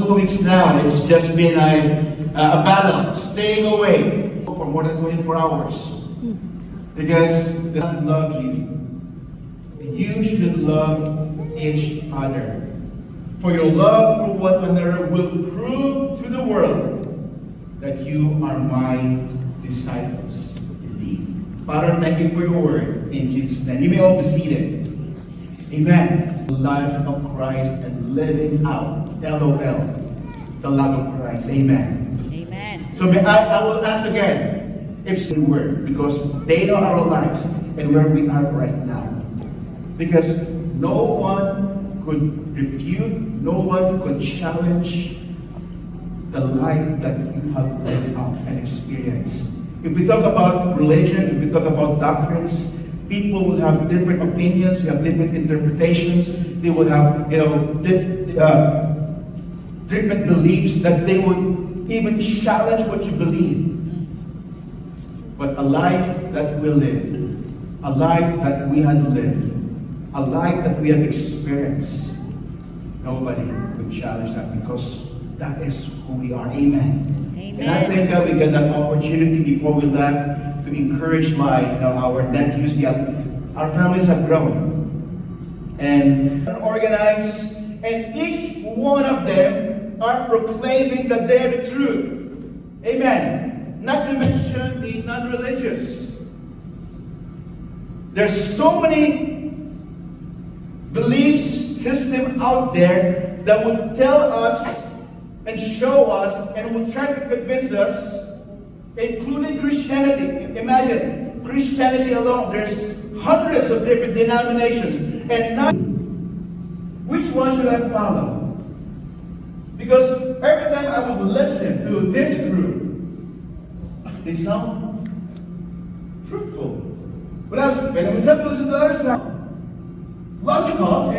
2 weeks now, it's just been a battle, staying away for more than 24 hours. Because they don't love you. You should love each other. For your love for one another will prove to the world that you are my disciples indeed. Father, thank you for your word in Jesus' name. You may all be seated. Amen. The life of Christ and living out, LOL, the love of Christ. Amen. Amen. So I will ask again, if the word, because they know our lives and where we are right now. Because no one could refute, no one could challenge the life that you have lived out and experienced. If we talk about religion, if we talk about doctrines, people will have different opinions, you have different interpretations, they would have, different beliefs that they would even challenge what you believe. But a life that we live, a life that we had lived, a life that we have experienced, nobody could challenge that because that is who we are. Amen. Amen. And I think that we get that opportunity before we left to encourage our nephews. Our families have grown and organized, and each one of them are proclaiming that they are the truth. Amen. Not to mention the non-religious. There's so many belief system out there that would tell us and show us and would try to convince us, including Christianity. Imagine, Christianity alone, there's hundreds of different denominations, and not which one should I follow? Because every time I would listen to this group, they sound truthful. But when we start to listen to the other side, logical,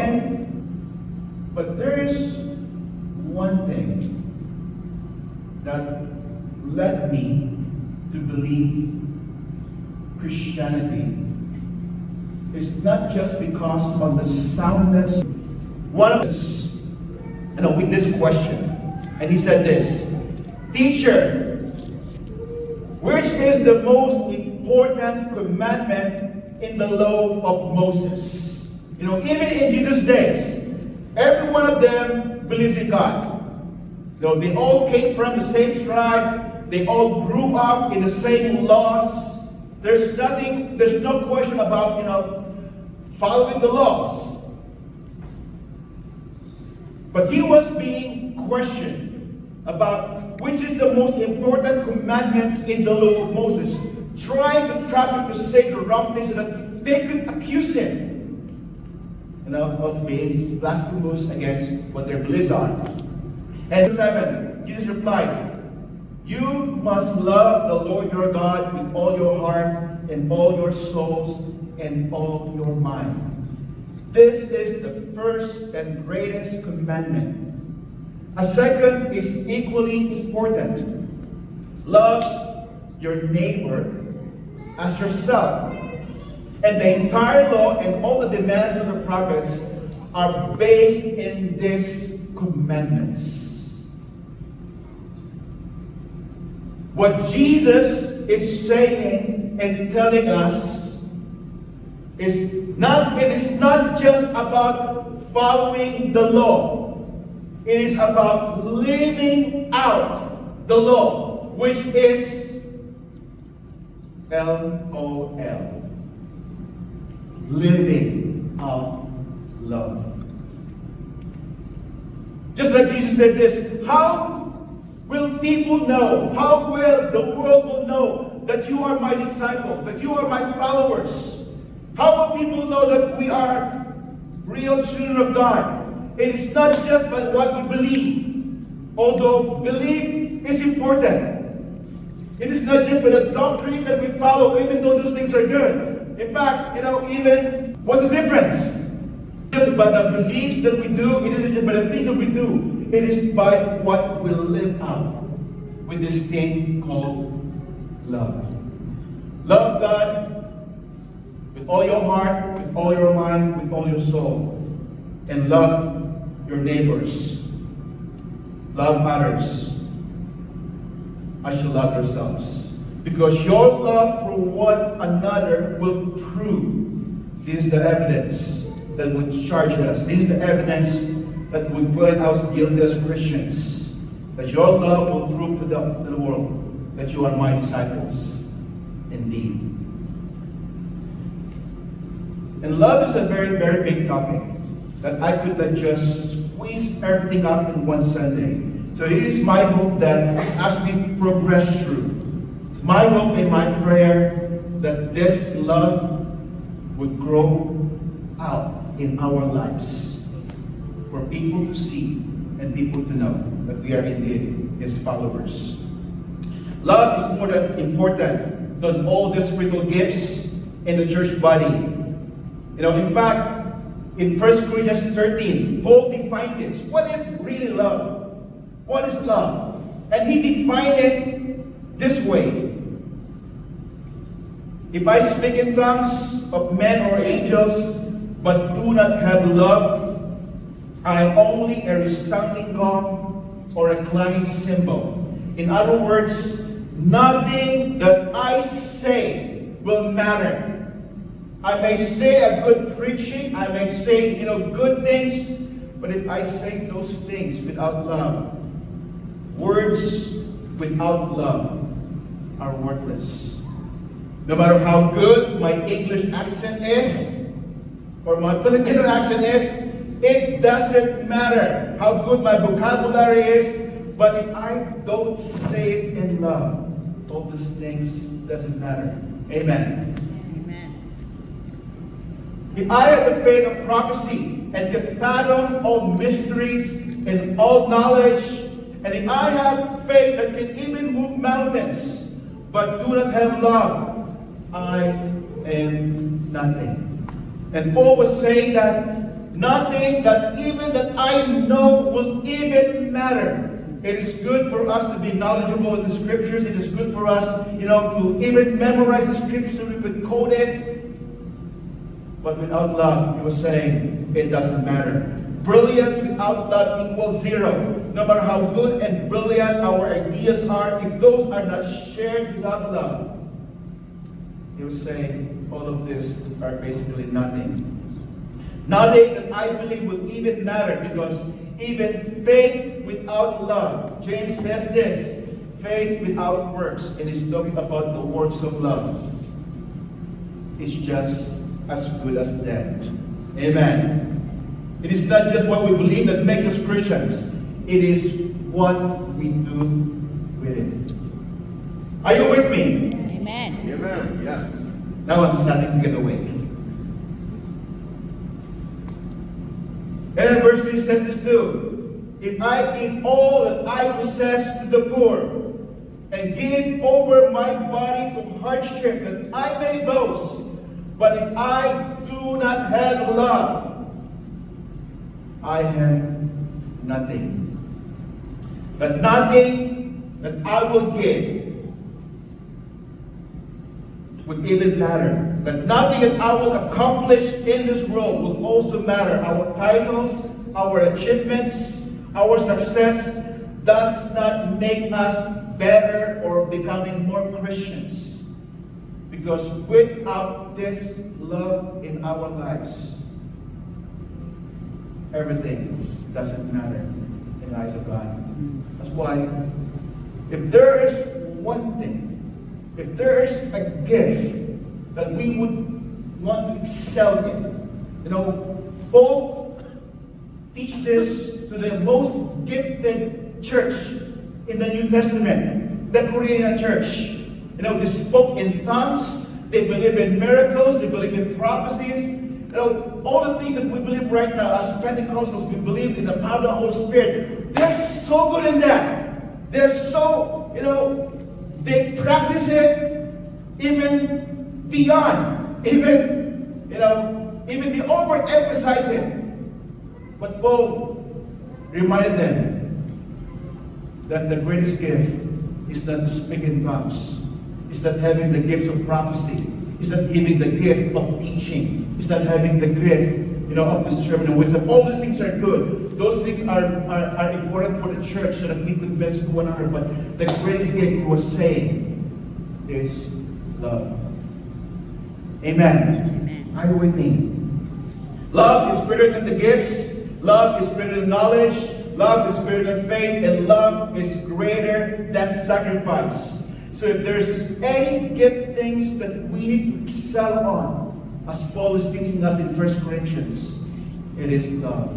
but there is one thing that led me to believe Christianity. It's not just because of the soundness. One of us, with this question, and he said this: Teacher, which is the most important commandment in the law of Moses? Even in Jesus' days, every one of them believes in God. They all came from the same tribe. They all grew up in the same laws. There's no question about, following the laws. But he was being questioned about which is the most important commandments in the law of Moses, trying to trap him to say the wrong things so that they could accuse him of being blasphemous against what their beliefs are. And 7, Jesus replied, "You must love the Lord your God with all your heart and all your souls and all your mind. This is the first and greatest commandment. A second is equally important. Love your neighbor as yourself. And the entire law and all the demands of the prophets are based in these commandments." What Jesus is saying and telling us it is not just about following the law. It is about living out the law, which is LOL. Living out love. Just like Jesus said this, how will people know, how will the world will know that you are my disciples, that you are my followers? How will people know that we are real children of God? It is not just about what we believe, although belief is important. It is not just by the doctrine that we follow, even though those things are good. In fact, even what's the difference? Just by the beliefs that we do, it isn't just by the things that we do. It is by what we live out with this thing called love. Love God with all your heart, with all your mind, with all your soul. And love your neighbors love others as you love yourselves. Because your love for one another will prove. This is the evidence that would charge us. This is the evidence that would put us guilty as Christians. That your love will prove to the world that you are my disciples indeed. And love is a very, very big topic that I could not just squeeze everything up in one Sunday. So it is my hope that as we progress through, my hope and my prayer that this love would grow out in our lives for people to see and people to know that we are indeed His followers. Love is more than important than all the spiritual gifts in the church body. In fact, in 1 Corinthians 13, Paul defined this. What is really love? What is love? And he defined it this way. If I speak in tongues of men or angels, but do not have love, I am only a resounding gong or a clanging cymbal. In other words, nothing that I say will matter. I may say a good preaching, I may say, good things, but if I say those things without love, words without love are worthless. No matter how good my English accent is, or my Filipino accent is, it doesn't matter how good my vocabulary is, but if I don't say it in love, all these things doesn't matter. Amen. If I have the faith of prophecy and can fathom all mysteries and all knowledge, and if I have faith that can even move mountains, but do not have love, I am nothing. And Paul was saying that nothing that even that I know will even matter. It is good for us to be knowledgeable in the scriptures. It is good for us, to even memorize the scripture. We could quote it. But without love, he was saying, it doesn't matter. Brilliance without love equals zero. No matter how good and brilliant our ideas are, if those are not shared without love, he was saying, all of this are basically nothing. Nothing that I believe would even matter, because even faith without love, James says this, faith without works, and he's talking about the works of love, is just as good as dead. Amen. It is not just what we believe that makes us Christians. It is what we do with it. Are you with me? Amen. Amen. Yes. Now I'm starting to get awake. And verse 3 says this too. If I give all that I possess to the poor, and give over my body to hardship, that I may boast, but if I do not have love, I have nothing. But nothing that I will give would even matter. But nothing that I will accomplish in this world will also matter. Our titles, our achievements, our success does not make us better or becoming more Christians. Because without this love in our lives, everything doesn't matter in the eyes of God. That's why, if there is one thing, if there is a gift that we would want to excel in, Paul teaches this to the most gifted church in the New Testament, the Korean church. They spoke in tongues, they believe in miracles, they believe in prophecies. All the things that we believe right now as Pentecostals, we believe in the power of the Holy Spirit. They're so good in that. They're so, they practice it even beyond, even they overemphasize it. But Paul reminded them that the greatest gift is not to speak in tongues. It's not having the gifts of prophecy. It's not having the gift of teaching. It's not having the gift of this sermon and wisdom. All these things are good. Those things are important for the church so that we could bless one another. But the greatest gift he was saying is love. Amen. Are you with me? Love is greater than the gifts. Love is greater than knowledge. Love is greater than faith. And love is greater than sacrifice. So if there's any gift things that we need to excel on, as Paul is teaching us in 1 Corinthians, it is love.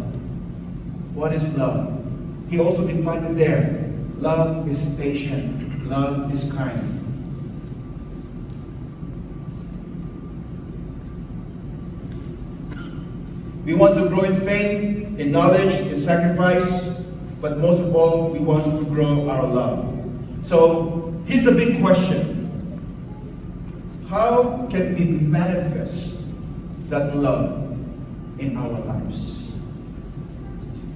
What is love? He also defined it there. Love is patient. Love is kind. We want to grow in faith, in knowledge, in sacrifice, but most of all, we want to grow our love. So, here's the big question. How can we manifest that love in our lives?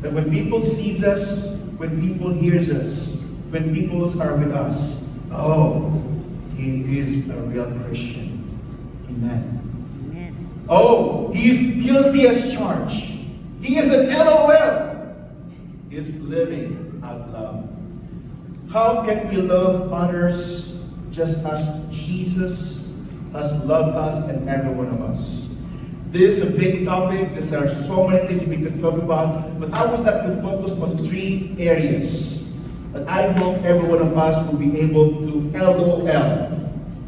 That when people sees us, when people hears us, when people are with us, oh, he is a real Christian. Amen. Oh, he is guilty as charged. He is an LOL. He is living out love. How can we love others just as Jesus has loved us and every one of us? This is a big topic. There are so many things we could talk about, but I would like to focus on 3 areas that I hope every one of us will be able to LOL.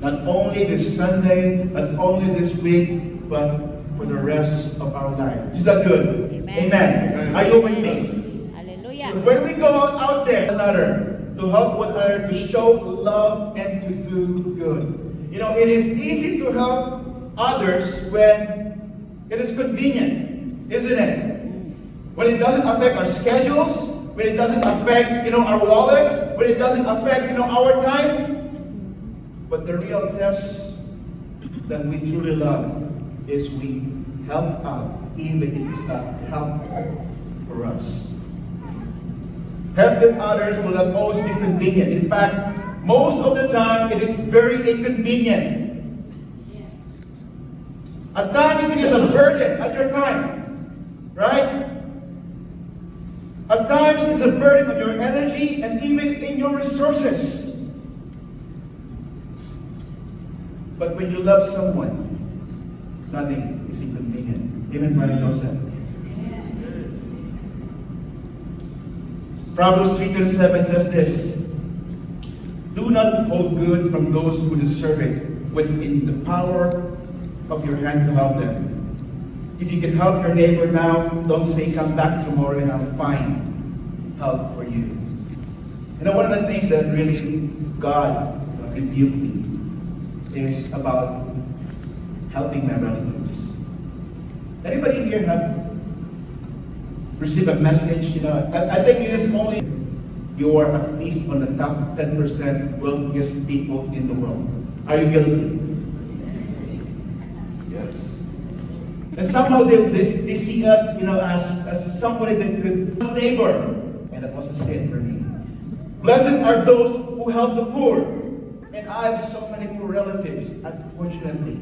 Not only this Sunday, not only this week, but for the rest of our life. Is that good? Amen. Amen. Are you with me? Hallelujah. So when we go out there, another, to help one another, to show love and to do good. It is easy to help others when it is convenient, isn't it? When it doesn't affect our schedules, when it doesn't affect, our wallets, when it doesn't affect, our time. But the real test that we truly love is we help out, even if it's not helpful for us. Helping others will not always be convenient. In fact, most of the time, it is very inconvenient. At times, it is a burden at your time. Right? At times, it's a burden on your energy and even in your resources. But when you love someone, nothing is inconvenient. Amen, Brother Joseph. Proverbs 3:27 says this: do not withhold good from those who deserve it, when it's in the power of your hand to help them. If you can help your neighbor now, don't say come back tomorrow and I'll find help for you. One of the things that really God rebuked me is about helping my relatives. Anybody here have received a message? I think it is only you are at least on the top 10% wealthiest people in the world. Are you guilty? Yes. And somehow they see us, as somebody that could neighbor, and that was a sin for me. Blessed are those who help the poor. And I have so many poor relatives, unfortunately.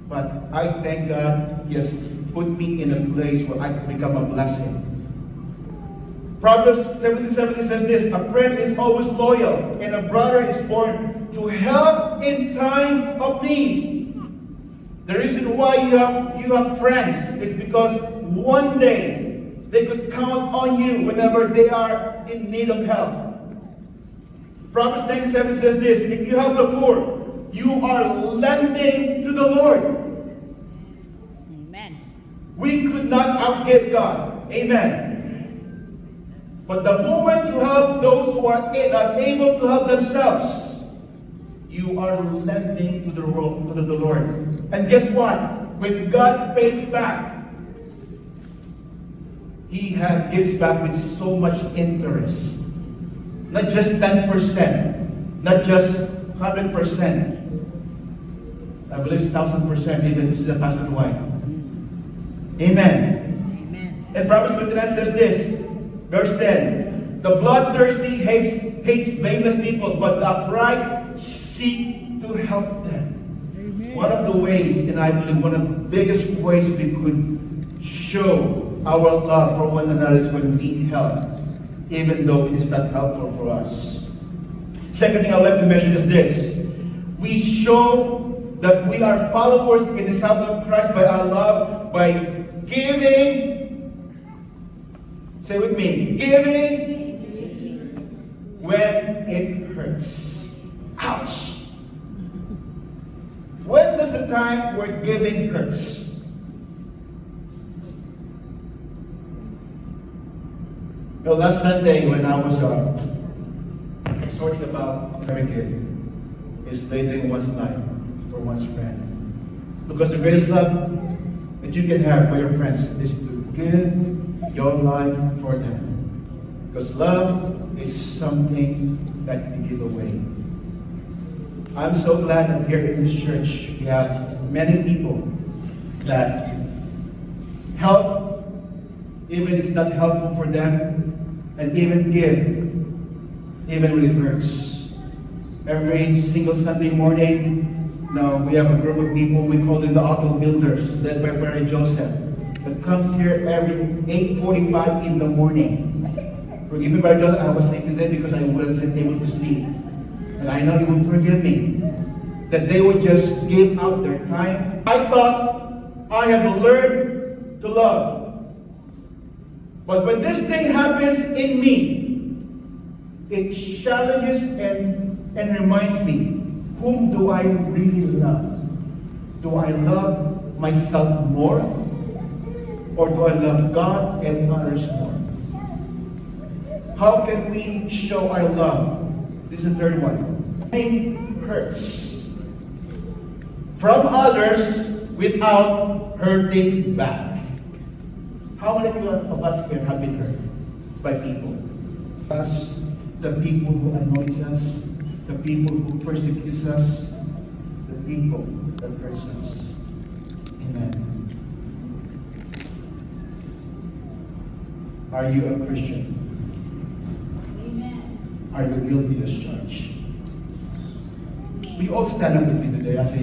But I thank God He has put me in a place where I can become a blessing. Proverbs 17:70 says this: a friend is always loyal, and a brother is born to help in time of need. The reason why you have friends is because one day they could count on you whenever they are in need of help. Proverbs 9:7 says this: if you help the poor, you are lending to the Lord. Amen. We could not outgive God. Amen. But the moment you help those who are not able to help themselves, you are lending to the Lord. And guess what? When God pays back, He gives back with so much interest. Not just 10%, not just 100%. I believe it's 1,000%, even this is the pastor's wife. Amen. Amen. And Proverbs 29 says this, verse 10: the bloodthirsty hates blameless people, but the upright seek to help them. Amen. One of the ways, and I believe one of the biggest ways we could show our love for one another is when we help, even though it is not helpful for us. Second thing I'd like to mention is this. We show that we are followers and disciples of Christ by our love, by giving. Say with me, giving when it hurts. Ouch! When does the time where giving hurts? Last Sunday when I was exhorting about every kid is laying one's life for one's friend. Because the greatest love that you can have for your friends is to give your life for them. Because love is something that you give away. I'm so glad that here in this church we have many people that help even if it's not helpful for them, and even give even when it hurts. Every single Sunday morning, now we have a group of people, we call them the auto builders, led by Brother Joseph, that comes here every 8:45 in the morning. Forgive me, Brother Joseph, I was late today because I wasn't able to sleep. And I know you will forgive me. That they would just give out their time. I thought I have learned to love. But when this thing happens in me, it challenges and reminds me, whom do I really love? Do I love myself more? Or do I love God and others more? How can we show our love? This is the third one. Pain hurts from others without hurting back. How many of us here have been hurt by people? Us, the people who annoy us, the people who persecute us, the people that hurt us. Amen. Are you a Christian? Amen. Are you guilty as charged? We all stand up with me today as a